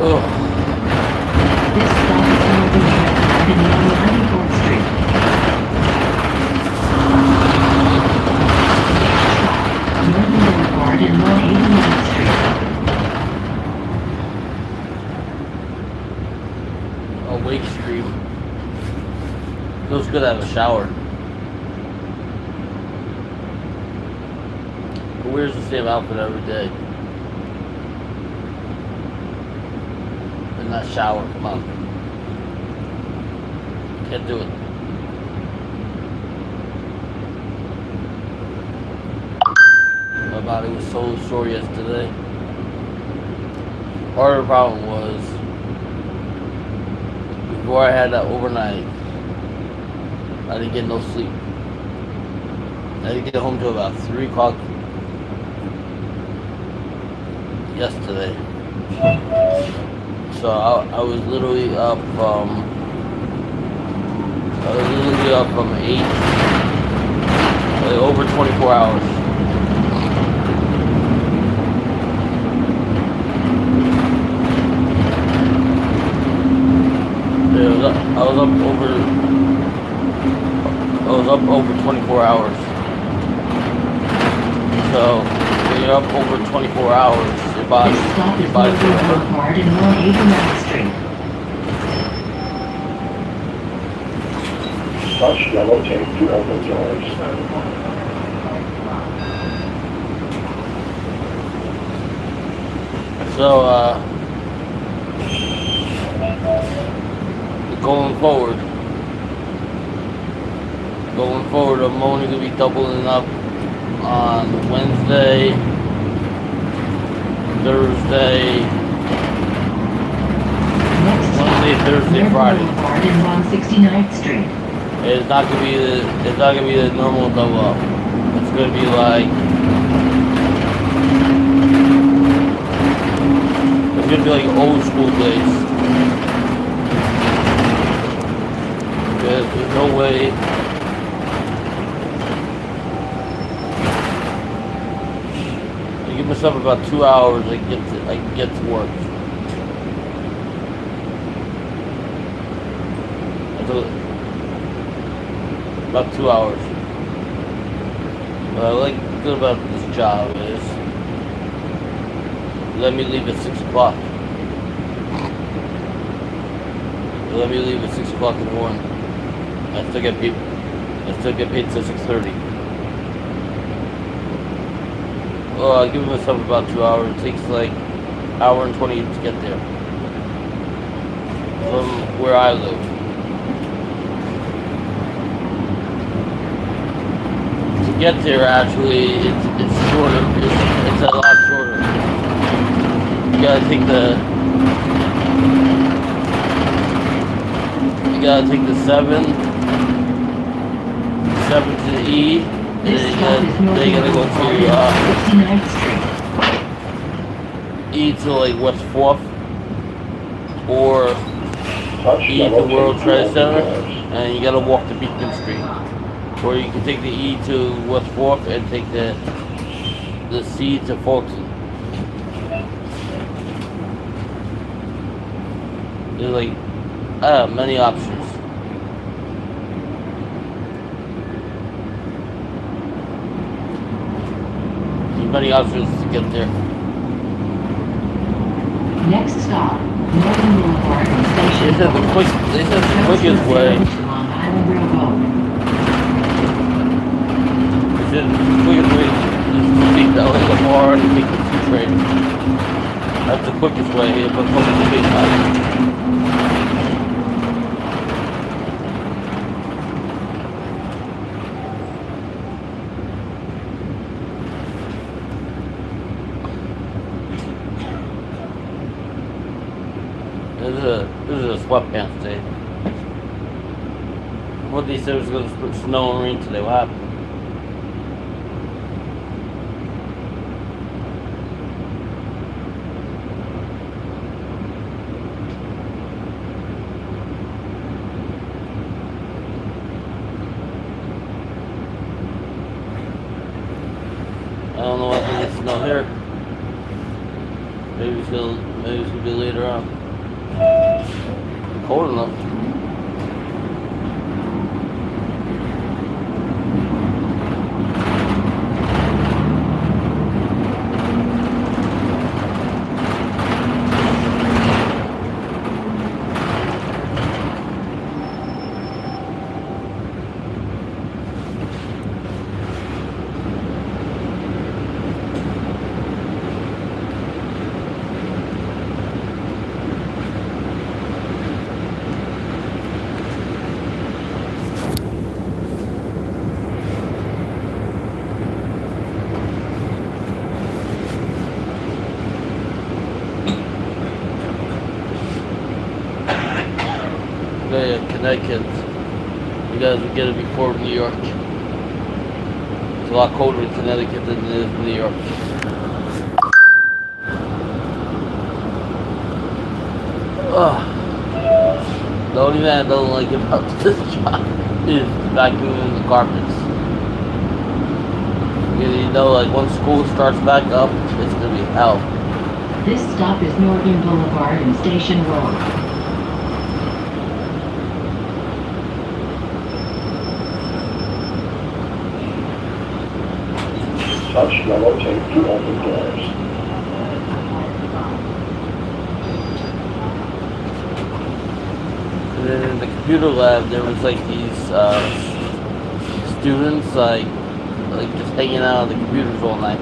Ugh. This stop is Northern Boulevard and 94th Street. Northern Boulevard and 189th Street. Oh, Wake Street. Feels good to have a shower. Who wears the same outfit every day? And not shower, come on. Can't do it. My body was so sore yesterday. Part of the problem was, before I had that overnight, I didn't get no sleep. I didn't get home till about 3 o'clock yesterday. So I was literally up from 8, like over 24 hours. Yeah, I was up over 24 hours. So when you're up over 24 hours, your body This stop is body's Northern gonna hurt. Boulevard and 189th Street. Touch yellow tape to open doors. So going forward, I'm only gonna be doubling up on Wednesday, Thursday, Next stop, Wednesday, Thursday, Northern Friday. Boulevard and 169th Street. It's not gonna be the normal double up. It's gonna be like old school days. There's no way. I give myself about 2 hours. I can get to work. About 2 hours. What I like good about this job is let me leave at 6 o'clock. Let me leave at 6 o'clock in the morning. I still get paid till 6:30. Well, I give myself about 2 hours. It takes like hour and 20 to get there from where I live. To get there, actually, it's shorter. It's a lot shorter. You gotta take the 7 to the E, and This then stop is you gotta go Northern Boulevard to and 69th Street. E to like West 4th, or Touch E to yellow tape World to Trade open Center, doors. and you gotta walk to Beekman Street. Or you can take the E to West 4th and take the C to Fulton. There's like many options. There's many options to get there. Next stop, Northern Boulevard Station. They said the quickest way. Long Island Railroad. They said the quickest way is to take the LA bar and take the 2 train. That's the quickest way here, but from the big time. This is a sweatpants day. What they said was going to snow and rain today. What happened? I don't know what it's snow here. Maybe it's gonna be later on. Cold enough. Yeah, Connecticut. You guys are gonna be poor in New York. It's a lot colder in Connecticut than it is in New York. Ugh. The only thing I don't like about this job is vacuuming the carpets. You know, like when school starts back up, it's gonna be hell. This stop is Northern Boulevard and Station Road. Touch yellow tape to open doors. And then in the computer lab, there was like these students like just hanging out on the computers all night.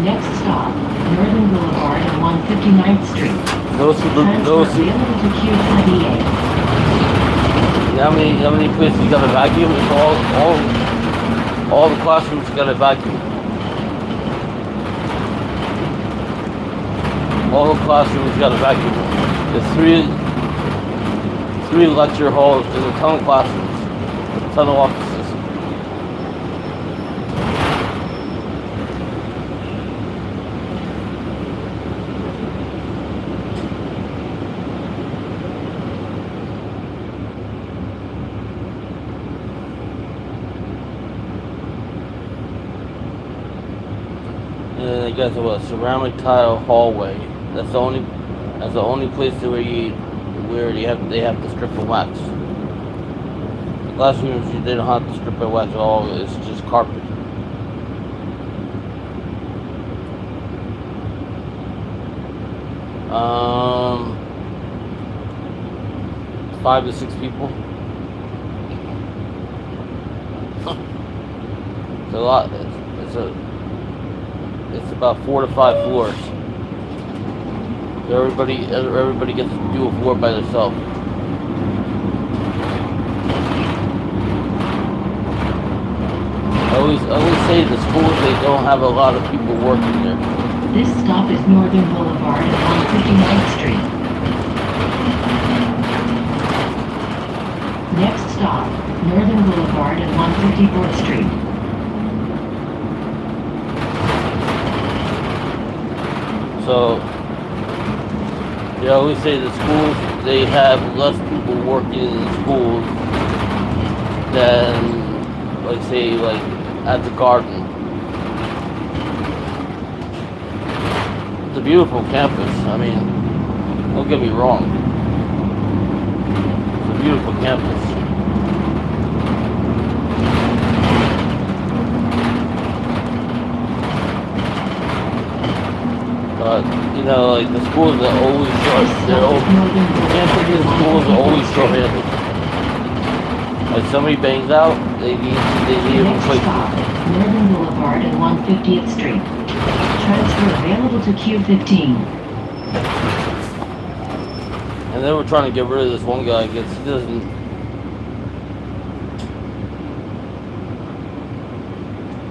Next stop, Northern Boulevard and 159th Street. Those Transfer available to Q28. how many places you got a vacuum? It's all the classrooms got a vacuum. All the classrooms got a vacuum. There's three lecture halls, there's a ton of classrooms, a ton of offices. And then they got a ceramic tile hallway. That's the only place where they have to strip and wax. The classrooms they don't have to strip and wax at all. It's just carpet. Um, 5 to 6 people. It's a lot. It's about 4 to 5 floors. So everybody gets to do a floor by themselves. I always say the schools they don't have a lot of people working there. This stop is Northern Boulevard and 159th Street. Next stop, Northern Boulevard and 154th Street. So they always say the schools they have less people working in the schools than like at the garden. It's a beautiful campus. I mean, don't get me wrong. It's a beautiful campus. But you know, like the schools are always short. The schools are always short-handed. Like somebody bangs out, they need a Next replacement. stop, Northern Boulevard and 150th Street. Transfer available to Q15. And then we're trying to get rid of this one guy because he doesn't.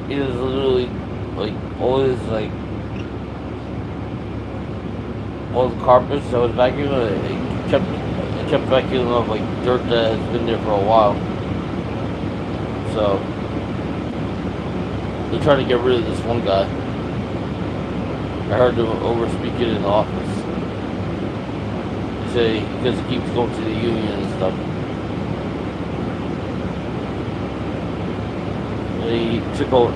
He is literally like always like all the carpets that was vacuuming. It kept vacuuming up like dirt that has been there for a while. So they're trying to get rid of this one guy. I heard them over speaking in the office. They say because he keeps going to the union and stuff. He took a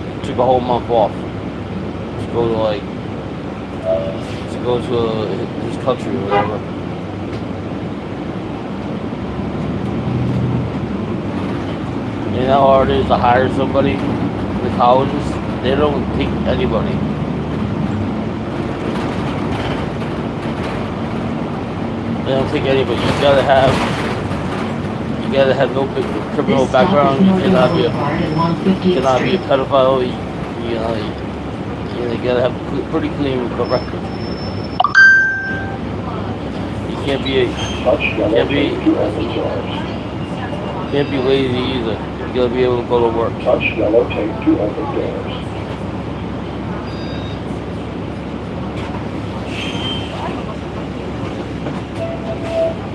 whole month off to go to his country or whatever. You know how hard it is to hire somebody in the colleges? They don't take anybody. They don't take anybody. You gotta have no big criminal This stop background. is You Northern cannot Boulevard and 150th be a Street. pedophile. You gotta have a pretty clean record. You can't be Touch yellow Can't be- tape to open doors. lazy either. You gotta be able to go to work. Touch yellow tape to open doors.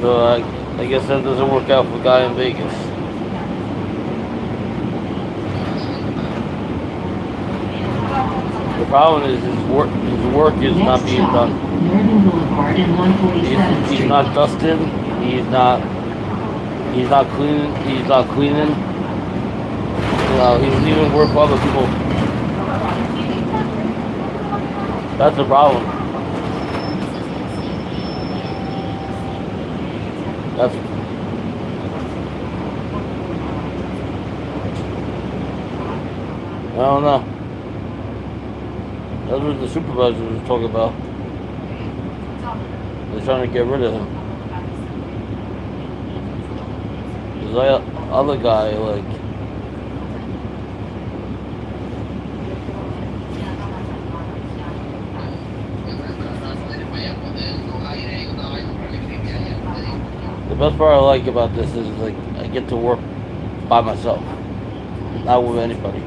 So I guess that doesn't work out for the guy in Vegas. The problem is his work is not Next being stop, done. Northern Boulevard and 147th He's Street. not dusting. He's not cleaning. He's not cleaning. You know, he's leaving work for other people. That's the problem. That's I don't know. That's what the supervisor was talking about. They're trying to get rid of him. There's like other guy, like the best part I like about this is like I get to work by myself, not with anybody.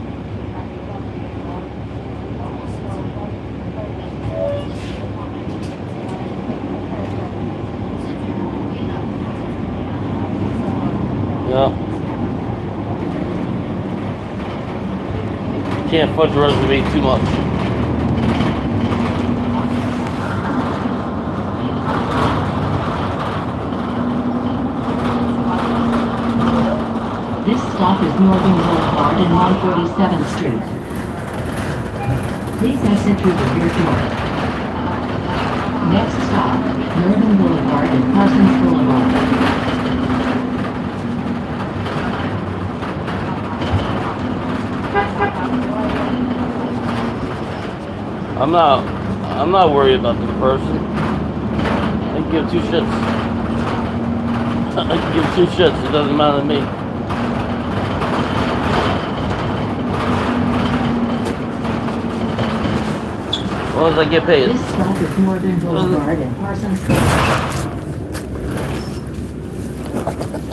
Yeah. Can't fudge the resume too much. This stop is Northern Boulevard and 147th Street. Please exit through the rear door. Next stop, Northern Boulevard and Parsons Boulevard. I'm not worried about this person. I can give two shits. I can give two shits. It doesn't matter to me. As long as I get paid. This stop is Northern Boulevard and Parsons Boulevard.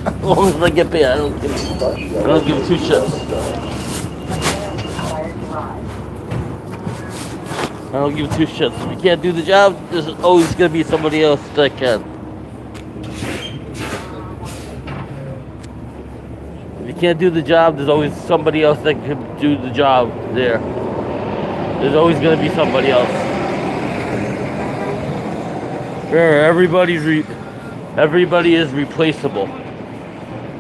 As long as I get paid, I don't give two shits. I don't give two shits. If you can't do the job, there's always gonna be somebody else that can. If you can't do the job, there's always somebody else that can do the job there. There's always gonna be somebody else. Remember, everybody is replaceable.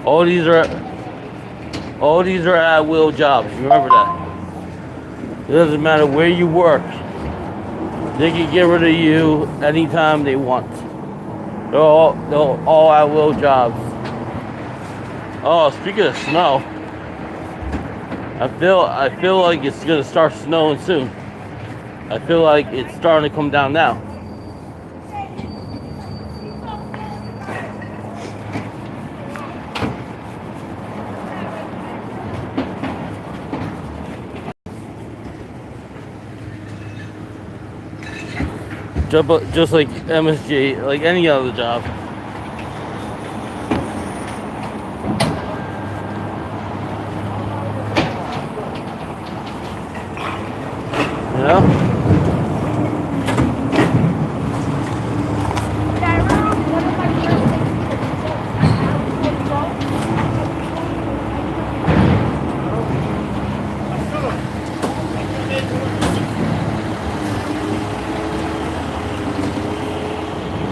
All these are at will jobs. Remember that. It doesn't matter where you work. They can get rid of you anytime they want. They're all at will jobs. Oh, speaking of snow, I feel like it's gonna start snowing soon. I feel like it's starting to come down now. Just like MSG, like any other job. You know?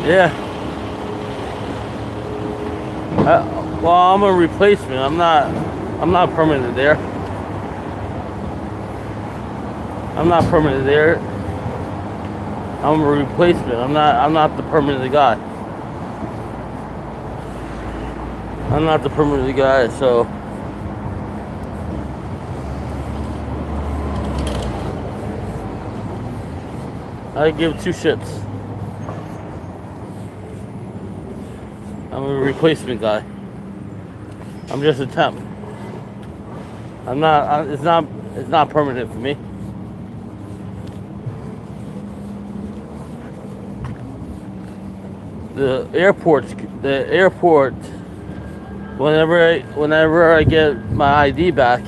Yeah. Well, I'm a replacement. I'm not permanent there. I'm not permanent there. I'm a replacement. I'm not the permanent guy. I'm not the permanent guy, so I give two shits. I'm a replacement guy. I'm just a temp. I'm not. It's not permanent for me. The airport. Whenever I get my ID back,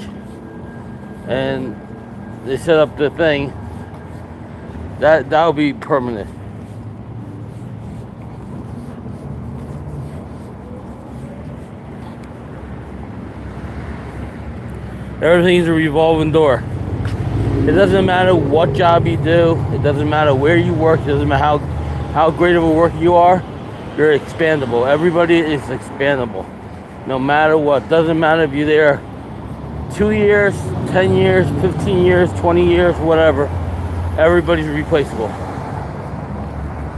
and they set up the thing, that'll be permanent. Everything's a revolving door. It doesn't matter what job you do. It doesn't matter where you work. It doesn't matter how great of a worker you are. You're expandable. Everybody is expandable. No matter what. Doesn't matter if you're there 2 years, 10 years, 15 years, 20 years, whatever. Everybody's replaceable.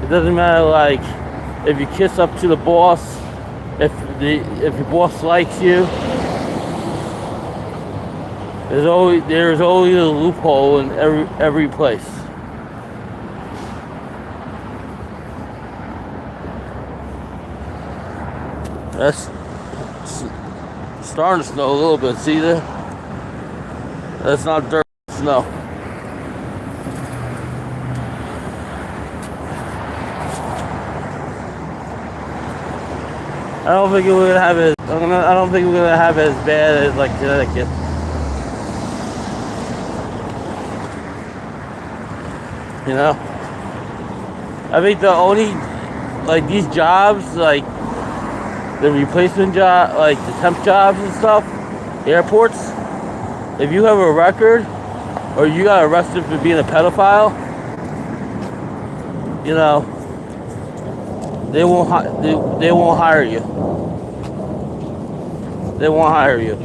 It doesn't matter, like, if you kiss up to the boss, if your boss likes you. There's always a loophole in every place. That's starting to snow a little bit. See there? That's not dirt, snow. I don't think we're gonna have it. I don't think we're gonna have it as bad as like Connecticut. You know, I think the only, like, these jobs, like the replacement job, like the temp jobs and stuff, airports, if you have a record or you got arrested for being a pedophile, you know, they won't hire you. They won't hire you.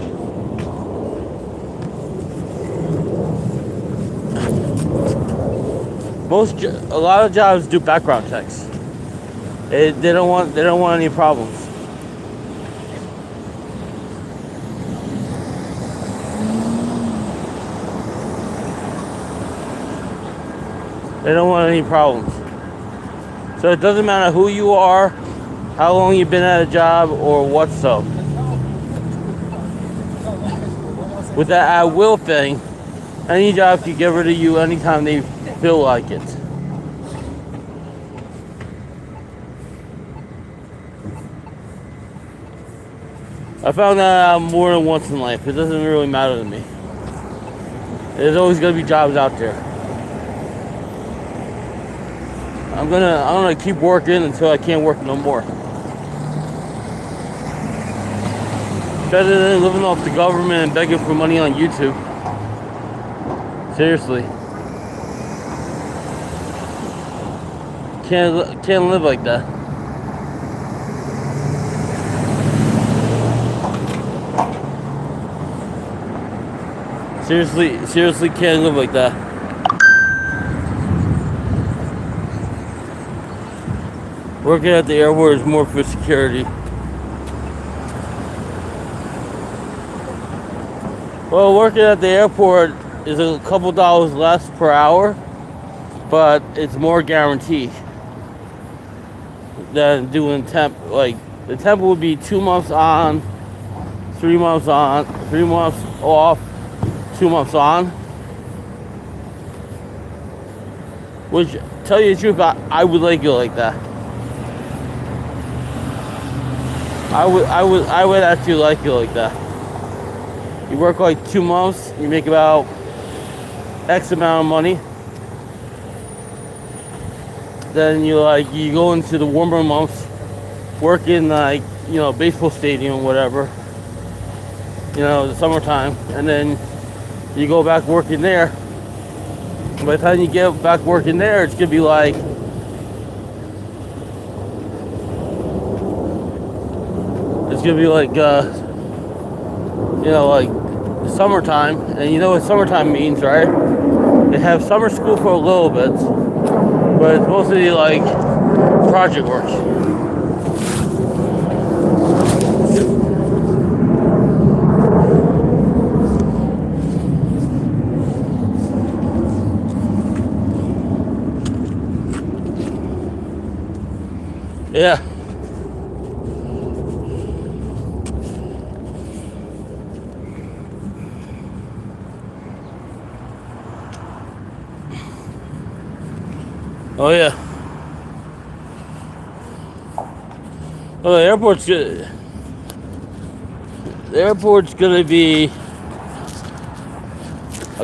A lot of jobs do background checks. They don't want any problems. They don't want any problems. So it doesn't matter who you are, how long you've been at a job, or what so. With that at will thing, any job can get rid of you anytime they feel like it. I found that out more than once in life. It doesn't really matter to me. There's always gonna be jobs out there. I'm gonna keep working until I can't work no more. Better than living off the government and begging for money on YouTube. Seriously. Can't live like that. Seriously can't live like that. Working at the airport is more for security. Well, working at the airport is a couple dollars less per hour, but it's more guaranteed than doing temp. Like, the temp would be 2 months on, 3 months on, 3 months off, 2 months on. Which, tell you the truth, I would like it like that. I would actually like it like that. You work like 2 months, you make about X amount of money. Then you go into the warmer months, work in, like, you know, baseball stadium, whatever. You know, the summertime, and then you go back working there. By the time you get back working there, it's gonna be like, you know, like summertime. And you know what summertime means, right? It have summer school for a little bit, but it's mostly like project work. Yeah. Oh yeah. Oh, the airport's good. The airport's gonna be a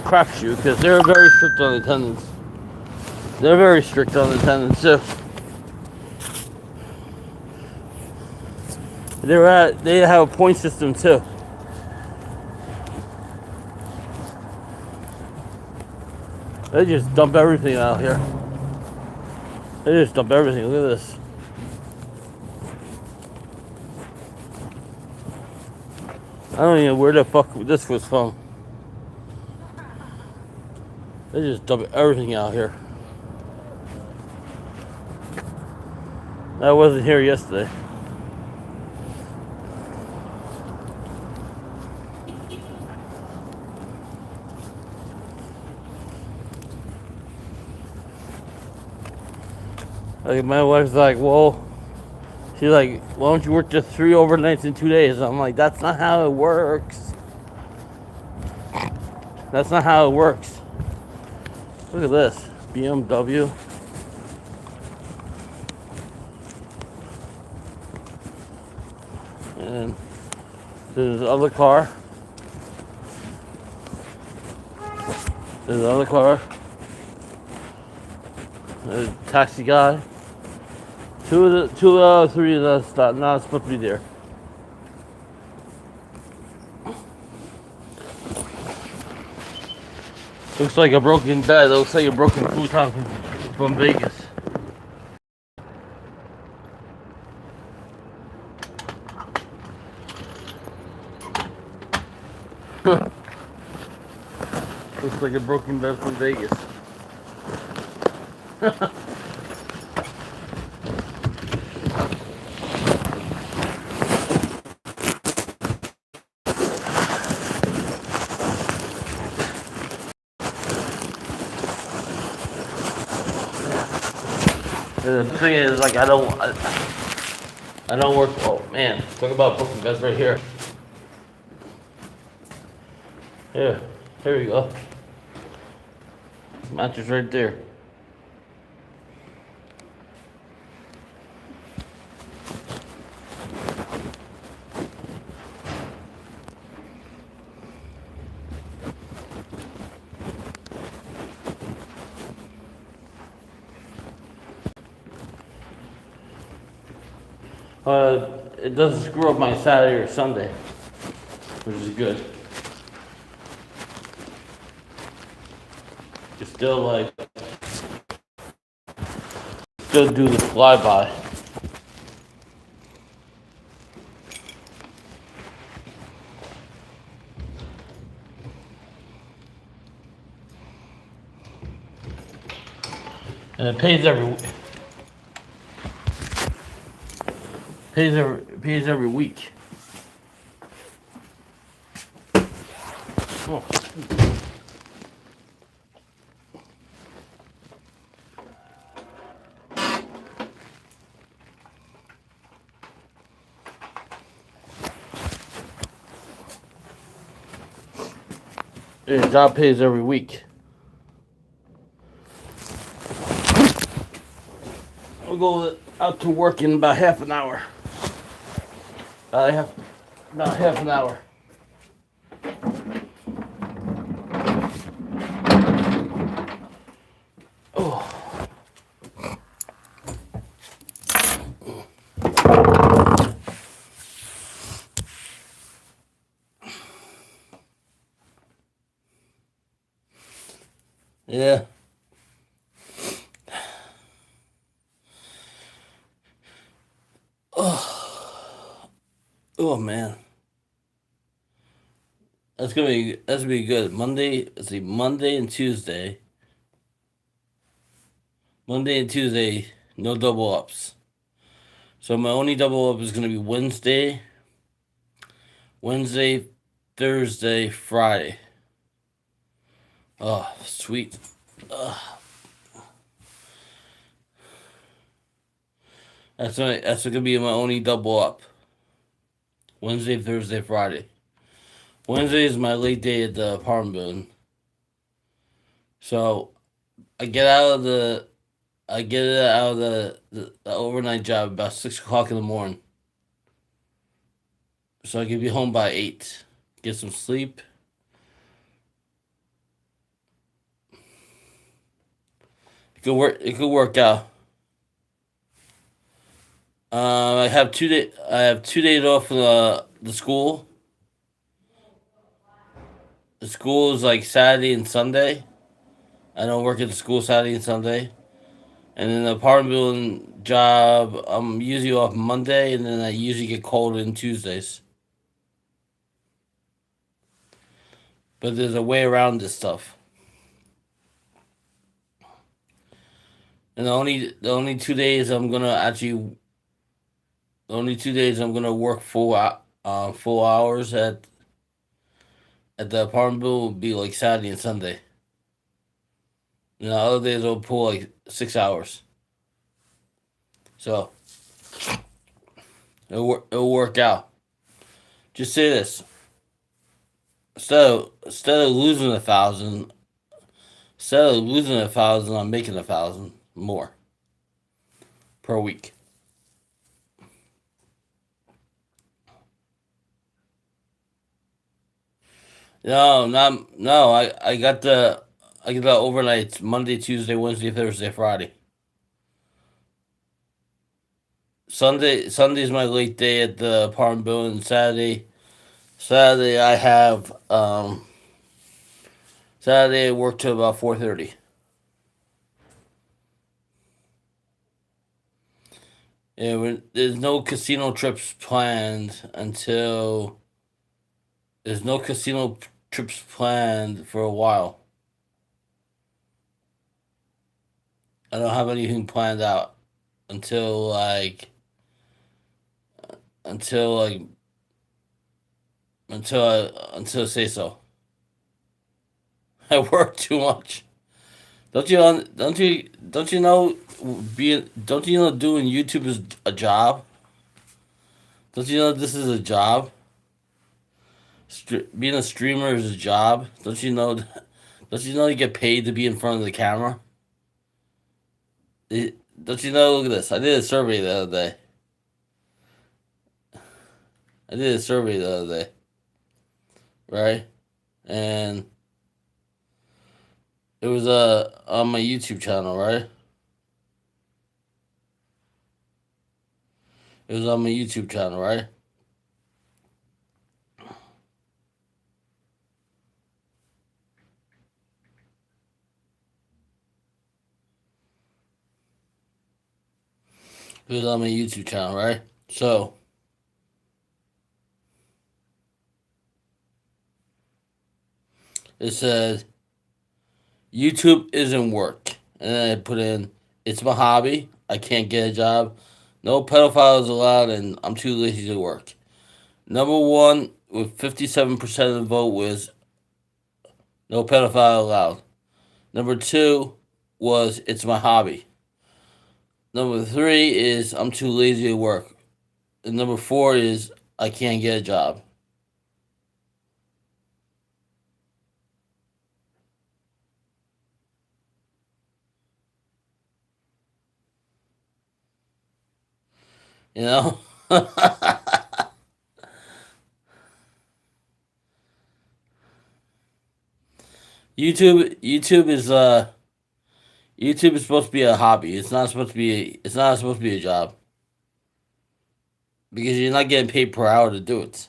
crapshoot because they're very strict on attendance. They're very strict on attendance too. They have a point system too. They just dump everything out here. They just dump everything. Look at this. I don't even know where the fuck this was from. They just dump everything out here. I wasn't here yesterday. Like my wife's like, well, she's like, why don't you work just 3 overnights in 2 days? I'm like, that's not how it works. That's not how it works. Look at this, BMW. And there's another car. There's another car. There's a taxi guy. Three of us not supposed to be there. Looks like a broken bed. Looks like a broken futon from Vegas. Looks like a broken bed from Vegas. The thing is, like, I don't work. Oh man, talk about broken beds right here. Here we go. Mattress right there. It doesn't screw up my Saturday or Sunday, which is good. You still do the flyby. And it pays every week. Oh. Your job pays every week. I'll go out to work in about half an hour. About half an hour. Oh. Yeah. Oh man. That's gonna be good. Monday and Tuesday. Monday and Tuesday, no double ups. So my only double up is gonna be Wednesday, Thursday, Friday. Oh, sweet. That's gonna be my only double up. Wednesday, Thursday, Friday. Wednesday is my late day at the apartment building. So I get out of the the overnight job about 6 o'clock in the morning. So I can be home by 8. Get some sleep. It could work out. I have 2 day. I have 2 days off from the school. The school is like Saturday and Sunday. I don't work at the school Saturday and Sunday. And then the apartment building job, I'm usually off Monday, and then I usually get called in Tuesdays. But there's a way around this stuff. And the only 2 days I'm gonna actually the only 2 days I'm gonna work full hours at the apartment building will be like Saturday and Sunday. And the other days I'll pull like 6 hours. So it'll work out. Just say this. Instead of losing 1,000, I'm making 1,000 more per week. No. I got the overnights Monday, Tuesday, Wednesday, Thursday, Friday. Sunday's my late day at the apartment building. Saturday I work till about 4:30. Yeah, there's no casino trips planned until there's no casino trips planned for a while. I don't have anything planned out until until like until I say so. I work too much. Don't you know doing YouTube is a job? Don't you know this is a job? Being a streamer is a job. Don't you know you get paid to be in front of the camera? Don't you know? Look at this. I did a survey the other day. Right? And it was on my YouTube channel, right? It was on my YouTube channel, right? It was on my YouTube channel, right? So it said YouTube isn't work. And then I put in it's my hobby. I can't get a job. No pedophiles allowed and I'm too lazy to work. Number one with 57% of the vote was no pedophile allowed. Number two was it's my hobby. Number three is I'm too lazy to work. And number four is I can't get a job. You know? YouTube is YouTube is supposed to be a hobby. It's not supposed to be a job. Because you're not getting paid per hour to do it.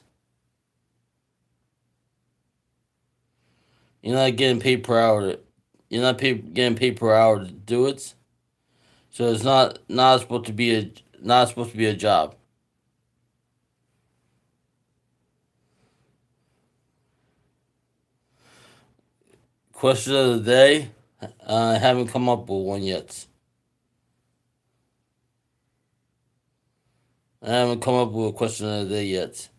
You're not getting paid per hour getting paid per hour to do it. So it's not supposed to be a job. Question of the day. I haven't come up with one yet. I haven't come up with a question of the day yet.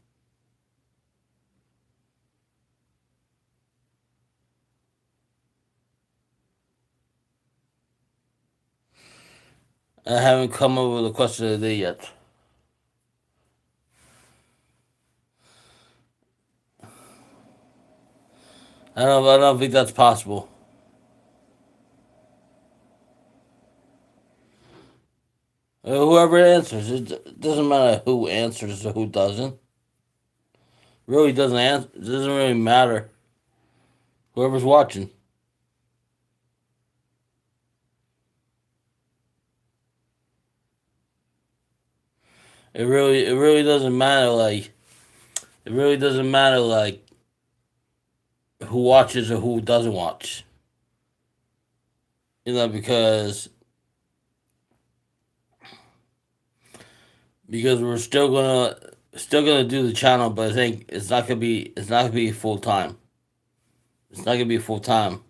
I haven't come up with a question of the day yet. I don't think that's possible. Whoever answers, it doesn't matter who answers or who doesn't. Really doesn't answer. It doesn't really matter. Whoever's watching. It really doesn't matter. Like, it really doesn't matter. Like, who watches or who doesn't watch. You know, because we're still gonna do the channel, but I think it's not gonna be full time. It's not gonna be full time.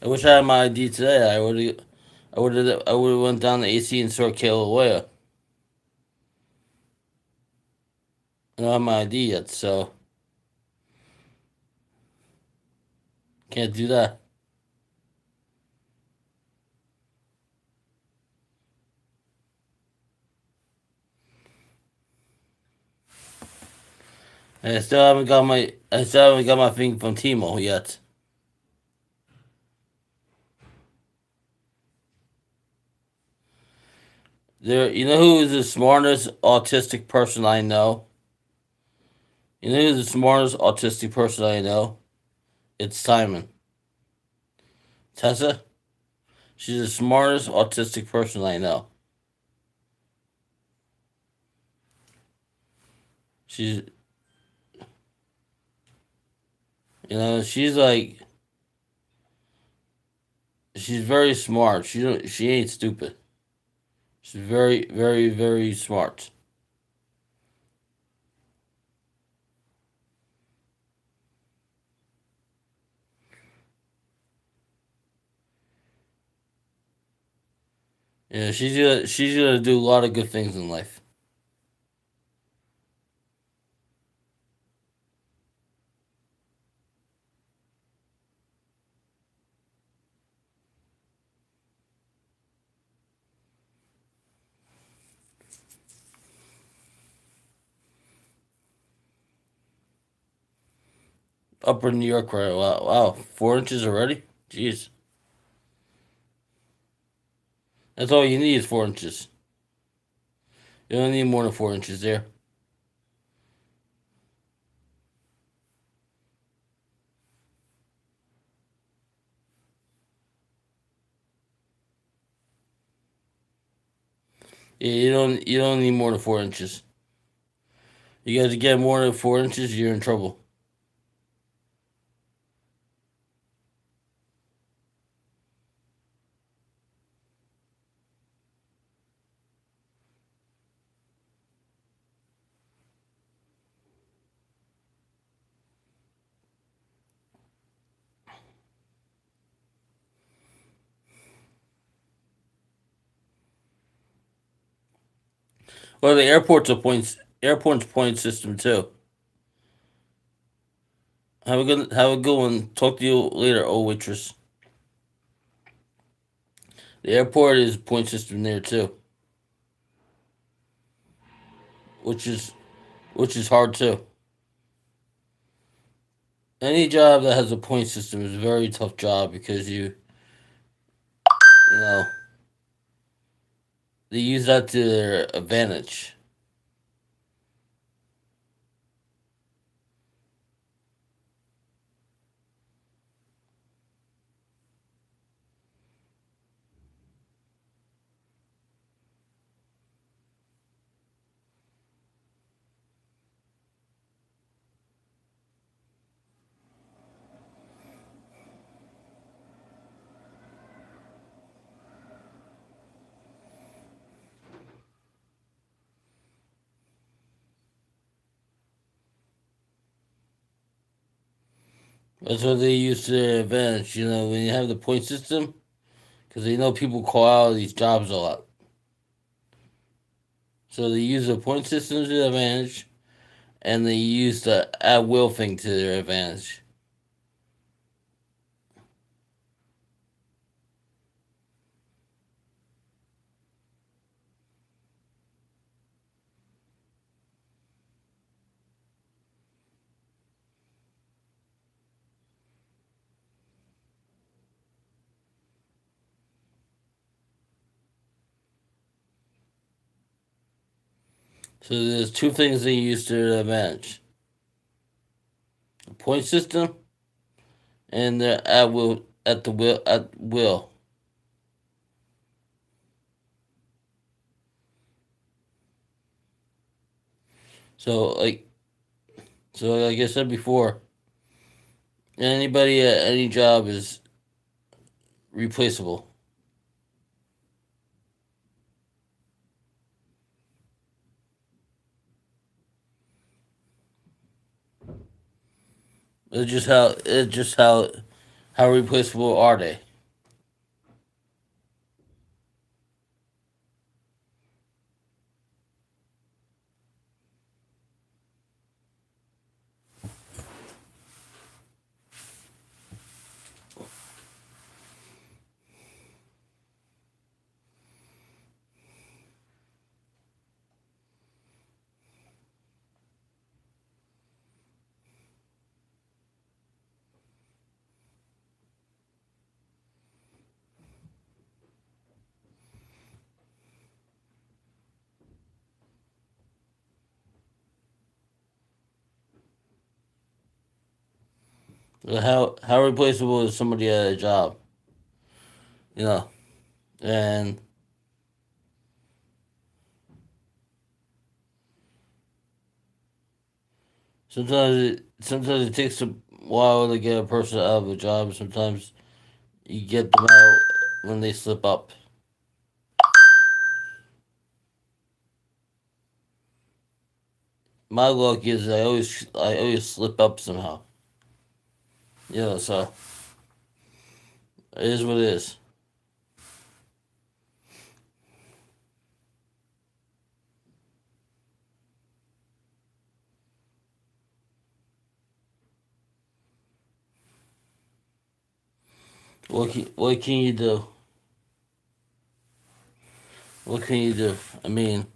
I wish I had my ID today. I would have went down to AC and saw Kilauea. I don't have my ID yet, so can't do that. And I still haven't got my thing from Timo yet. You know who is the smartest autistic person I know? You know who's the smartest autistic person I know? It's Simon. Tessa? She's the smartest autistic person I know. She's, she's like, she's very smart. She ain't stupid. She's very, very, very smart. Yeah, she's gonna do a lot of good things in life. Upper New York, right? Wow, 4 inches already. Jeez, that's all you need is 4 inches. You don't need more than 4 inches there. Yeah, you don't need more than 4 inches. You guys get more than 4 inches, you're in trouble. Well, the airport's point system too. Have a good one. Talk to you later, old waitress. The airport is point system there too, which is hard too. Any job that has a point system is a very tough job because you know they use that to their advantage. That's what they use to their advantage. You know, when you have the point system, because they know people call out of these jobs a lot. So they use the point system to their advantage, and they use the at will thing to their advantage. So there's two things they use to their advantage: the point system and their at will. So like I said before, anybody at any job is replaceable. How replaceable are they? How replaceable is somebody at a job? You know, and sometimes it takes a while to get a person out of a job. Sometimes you get them out when they slip up. My luck is I always slip up somehow. You know, so it is what it is. What can you do? What can you do? I mean,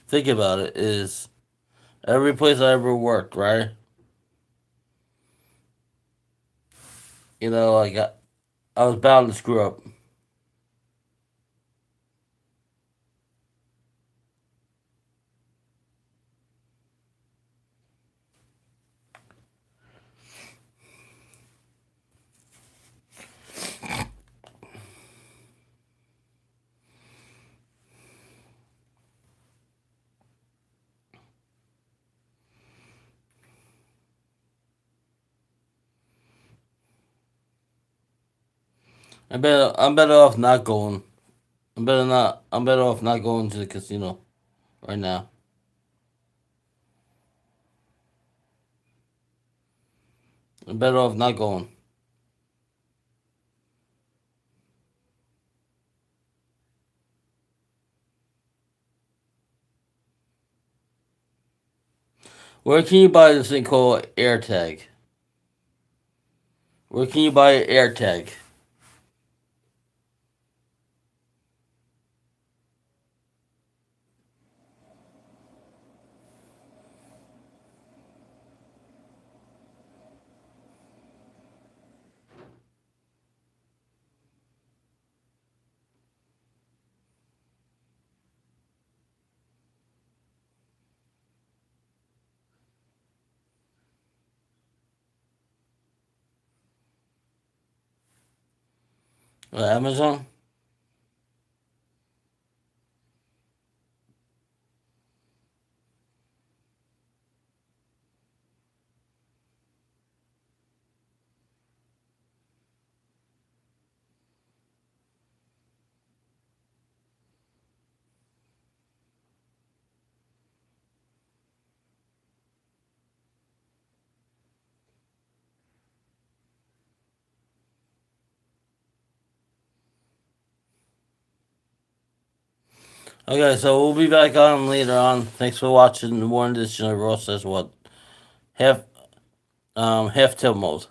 think about it. Is every place I ever worked, right? You know, I was bound to screw up. I'm better off not going. I'm better off not going to the casino right now. I'm better off not going. Where can you buy this thing called AirTag? Where can you buy an AirTag? Amazon? Okay, so we'll be back on later on. Thanks for watching the one edition of Raw Says What. Half tilt mode.